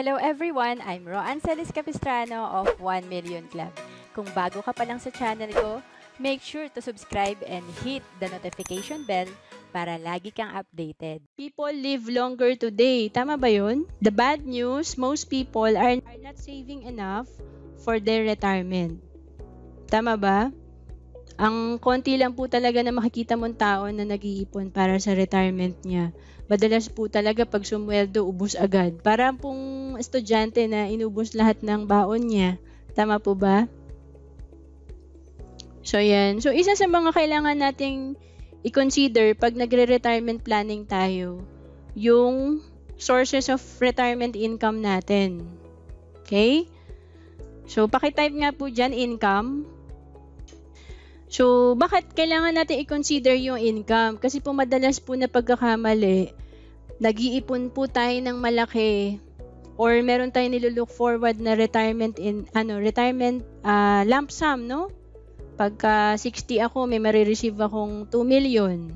Hello everyone! I'm Roan Celis Capistrano of 1 Million Club. Kung bago ka pa lang sa channel ko, make sure to subscribe and hit the notification bell para lagi kang updated. People live longer today. Tama ba yun? The bad news, most people are not saving enough for their retirement. Tama ba? Ang konti lang po talaga na makikita mong tao na nag-iipon para sa retirement niya. Madalas po talaga pag sumweldo, ubos agad. Parang pong estudyante na inubos lahat ng baon niya. Tama po ba? So, yan. So, isa sa mga kailangan nating i-consider pag nagre-retirement planning tayo, yung sources of retirement income natin. Okay? So, pakitype nga po dyan, income. So, bakit kailangan natin i-consider yung income? Kasi po madalas po na pagkakamali, nag-iipon po tayo ng malaki or meron tayong nilulook forward na retirement lump sum, no? Pagka 60 ako, may marireceive akong 2 million.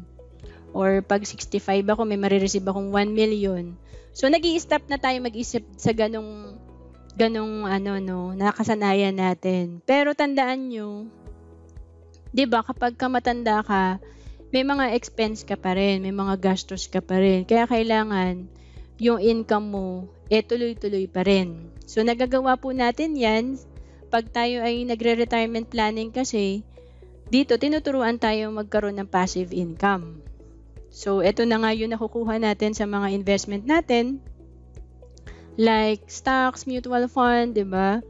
Or pag 65 ako, may marireceive akong 1 million. So, nag-i-stop na tayo mag-isip sa ganong nakasanayan natin. Pero tandaan nyo, 'di ba, kapag matanda ka, may mga expense ka pa rin, may mga gastos ka pa rin. Kaya kailangan yung income mo tuloy-tuloy pa rin. So nagagawa po natin 'yan pag tayo ay nagre-retirement planning kasi dito tinuturuan tayo magkaroon ng passive income. So ito na nga yung nakukuha natin sa mga investment natin like stocks, mutual fund, 'di ba?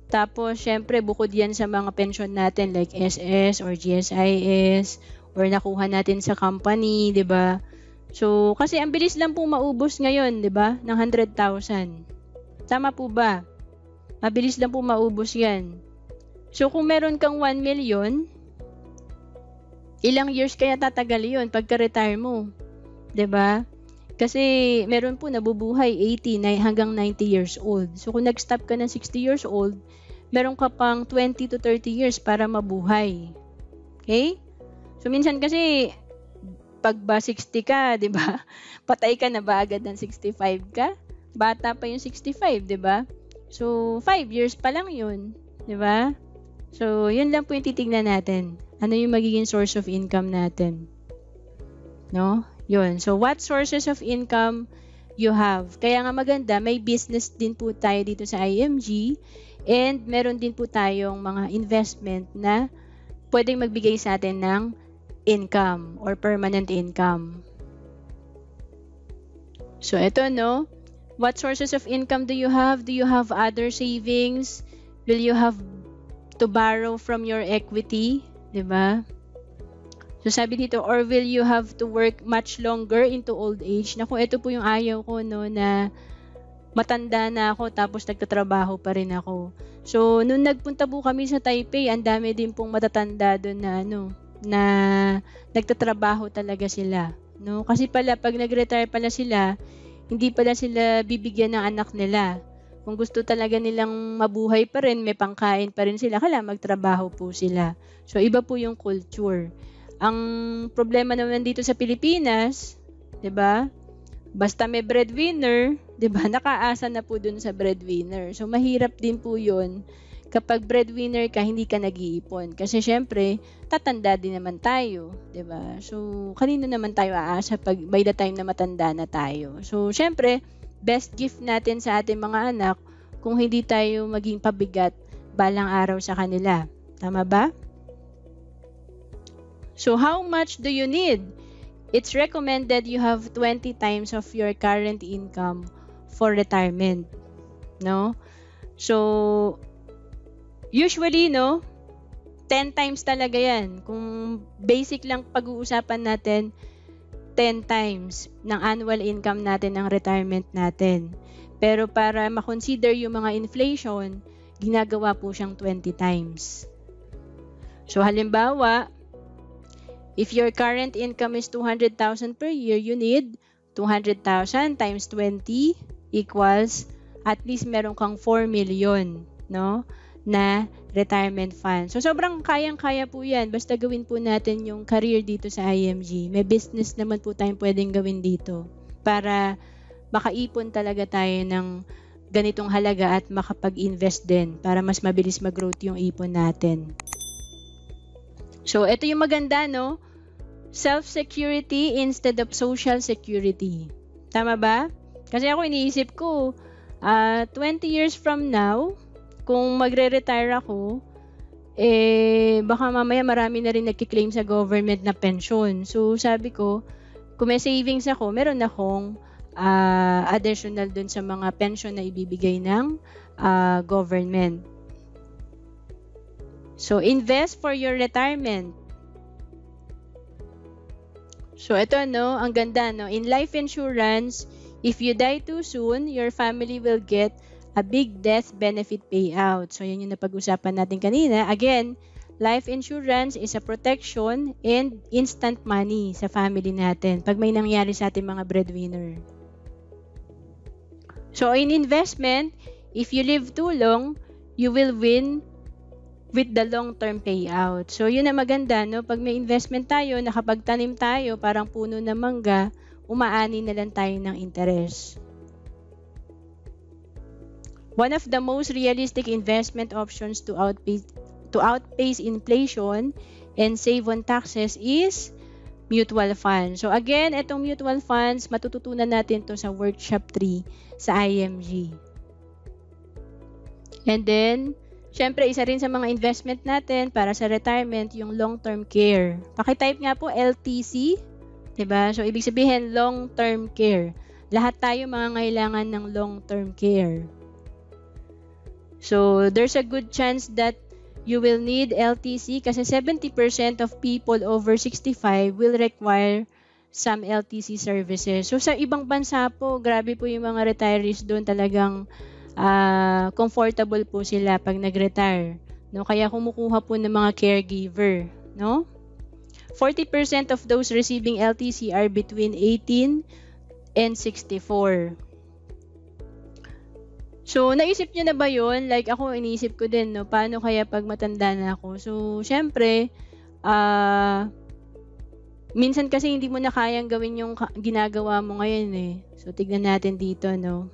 Tapos, syempre, bukod yan sa mga pension natin like SS or GSIS or nakuha natin sa company, di ba? So, kasi ang bilis lang po maubos ngayon, di ba? Ng 100,000. Tama po ba? Mabilis lang po maubos yan. So, kung meron kang 1 million, ilang years kaya tatagal yun pagka-retire mo? Di ba? Kasi meron po nabubuhay 80 hanggang 90 years old. So kung nag-stop ka ng 60 years old, meron ka pang 20 to 30 years para mabuhay. Okay? So minsan kasi pag ba 60 ka, 'di ba? Patay ka na ba agad ng 65 ka? Bata pa yung 65, 'di ba? So 5 years pa lang 'yun, 'di ba? So yun lang po yung titingnan natin. Ano yung magiging source of income natin? No? Yun. So, what sources of income you have? Kaya nga maganda, may business din po tayo dito sa IMG and meron din po tayong mga investment na pwedeng magbigay sa atin ng income or permanent income. So, ito, no? What sources of income do you have? Do you have other savings? Will you have to borrow from your equity? Diba? So, sabi dito, or will you have to work much longer into old age? Naku, ito po yung ayaw ko, no, na matanda na ako tapos nagtatrabaho pa rin ako. So, nung nagpunta po kami sa Taipei, ang dami din pong matatanda doon na nagtatrabaho talaga sila. No? Kasi pala, pag nag-retire pala sila, hindi pala sila bibigyan ng anak nila. Kung gusto talaga nilang mabuhay pa rin, may pangkain pa rin sila, kailangan magtrabaho po sila. So, iba po yung culture. Ang problema naman dito sa Pilipinas, 'di ba? Basta may breadwinner, 'di ba? Nakaasa na po dun sa breadwinner. So mahirap din po 'yun kapag breadwinner ka, hindi ka nag-iipon. Kasi syempre, tatanda din naman tayo, 'di ba? So kanino naman tayo aasa pag by the time na matanda na tayo? So syempre, best gift natin sa ating mga anak kung hindi tayo maging pabigat balang araw sa kanila. Tama ba? So, how much do you need? It's recommended you have 20 times of your current income for retirement. No? So, usually, 10 times talaga yan. Kung basic lang pag-uusapan natin, 10 times ng annual income natin ng retirement natin. Pero para makonsider yung mga inflation, ginagawa po siyang 20 times. So, halimbawa, if your current income is 200,000 per year, you need 200,000 times 20 equals at least meron kang 4 million, no, na retirement fund. So, sobrang kayang-kaya po yan. Basta gawin po natin yung career dito sa IMG. May business naman po tayong pwedeng gawin dito para makaipon talaga tayo ng ganitong halaga at makapag-invest din para mas mabilis mag-growth yung ipon natin. So, ito yung maganda, no? Self-security instead of social security. Tama ba? Kasi ako iniisip ko, 20 years from now, kung magre-retire ako, baka mamaya marami na rin nagkiklaim sa government na pension. So, sabi ko, kung may savings ako, meron akong additional dun sa mga pension na ibibigay ng government. So, invest for your retirement. So, ito, no, ang ganda, no? In life insurance, if you die too soon, your family will get a big death benefit payout. So, yun yung napag-usapan natin kanina. Again, life insurance is a protection and instant money sa family natin pag may nangyari sa ating mga breadwinner. So, in investment, if you live too long, you will win with the long-term payout. So, yun na maganda, no? Pag may investment tayo, nakapagtanim tayo, parang puno na mangga, umaani na lang tayo ng interest. One of the most realistic investment options to outpace inflation and save on taxes is mutual funds. So again, itong mutual funds, matututunan natin to sa workshop 3 sa IMG. And then, syempre, isa rin sa mga investment natin para sa retirement, yung long-term care. Pakitype nga po LTC, diba? So, ibig sabihin, long-term care. Lahat tayo mangangailangan ng long-term care. So, there's a good chance that you will need LTC kasi 70% of people over 65 will require some LTC services. So, sa ibang bansa po, grabe po yung mga retirees doon, talagang comfortable po sila pag nag-retire. No? Kaya kumukuha po ng mga caregiver. No? 40% of those receiving LTC are between 18 and 64. So, naisip niyo na ba yun? Like ako, iniisip ko din, no? Paano kaya pag matanda na ako? So, syempre, minsan kasi hindi mo na kayang gawin yung ginagawa mo ngayon eh. So, tignan natin dito, no?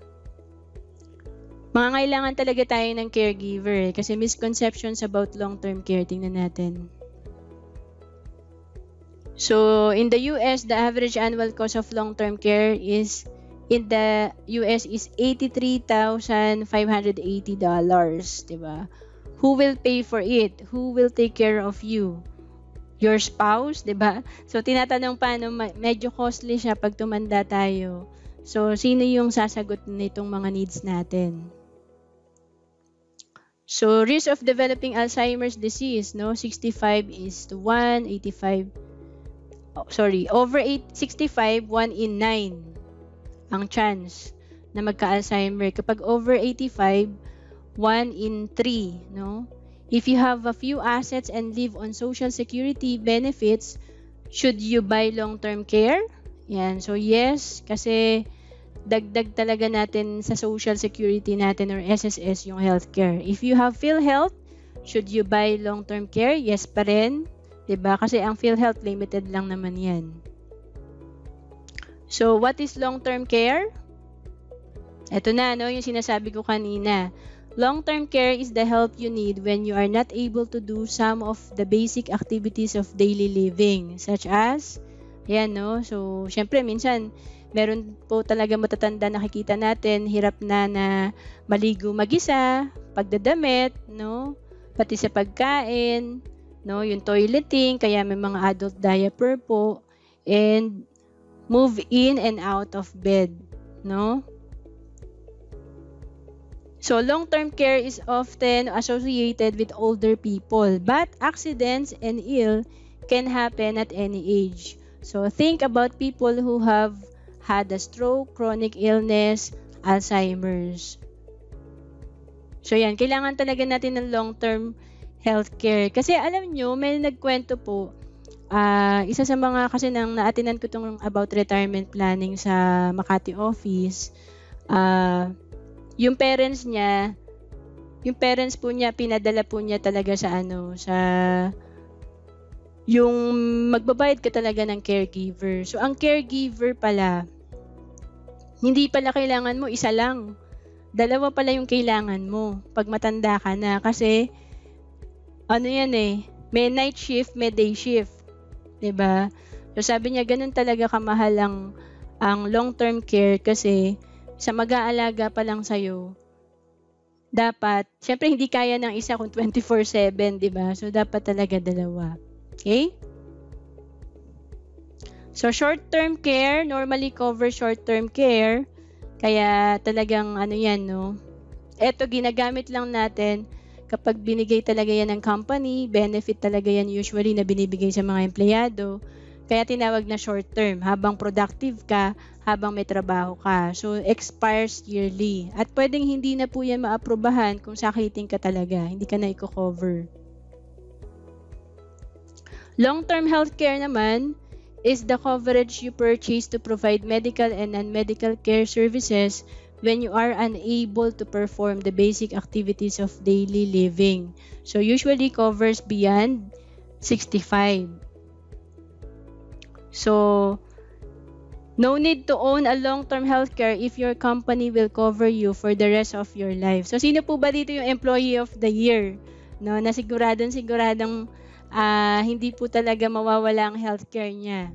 Mangangailangan talaga tayo ng caregiver eh, kasi misconceptions about long-term care, tingnan natin. So, in the US, the average annual cost of long-term care is in the US is $83,580, diba? Who will pay for it? Who will take care of you? Your spouse, diba? So, tinatanong pa, no, medyo costly siya pag tumanda tayo. So, sino yung sasagot nitong mga needs natin? So, risk of developing Alzheimer's disease, no? 65 is to 1, 85, over 65, 1 in 9 ang chance na magka-Alzheimer. Kapag over 85, 1 in 3, no? If you have a few assets and live on social security benefits, should you buy long-term care? Yan. So, yes, kasi dagdag talaga natin sa social security natin or SSS yung healthcare. If you have PhilHealth, should you buy long-term care? Yes pa rin. Diba? Kasi ang PhilHealth limited lang naman yan. So, what is long-term care? Ito na, no, yung sinasabi ko kanina. Long-term care is the help you need when you are not able to do some of the basic activities of daily living, such as, yan, no, so, syempre, minsan, meron po talaga matatanda nakikita natin, hirap na maligo mag-isa, pagdadamit, no, pati sa pagkain, no, yung toileting, kaya may mga adult diaper po, and move in and out of bed, no? So, long-term care is often associated with older people, but accidents and ill can happen at any age. So, think about people who have had a stroke, chronic illness, Alzheimer's. So, yan. Kailangan talaga natin ng long-term healthcare. Kasi alam nyo, may nagkwento po, isa sa mga kasi nang na-attendan ko itong about retirement planning sa Makati office, yung parents po niya, pinadala po niya talaga sa yung magbabayad ka talaga ng caregiver. So, ang caregiver pala, hindi pala kailangan mo isa lang. dalawa pala yung kailangan mo pag matanda ka na. Kasi, ano yan eh, may night shift, may day shift. 'Di ba? So sabi niya, ganun talaga kamahal ang long-term care kasi sa mag-aalaga pa lang sa'yo, dapat, syempre hindi kaya ng isa kung 24/7, 'di ba? So dapat talaga dalawa. Okay? So short-term care, normally cover short-term care. Kaya talagang ano yan, no? Eto, ginagamit lang natin kapag binigay talaga yan ng company, benefit talaga yan usually na binibigay sa mga empleyado. Kaya tinawag na short-term, habang productive ka, habang may trabaho ka. So, expires yearly. At pwedeng hindi na po yan maaprubahan kung sakitin ka talaga. Hindi ka na i-cover. Long-term healthcare naman is the coverage you purchase to provide medical and non-medical care services when you are unable to perform the basic activities of daily living. So, usually covers beyond 65. So, no need to own a long-term healthcare if your company will cover you for the rest of your life. So, sino po ba dito yung employee of the year? No, na siguradong hindi po talaga mawawala ang healthcare niya.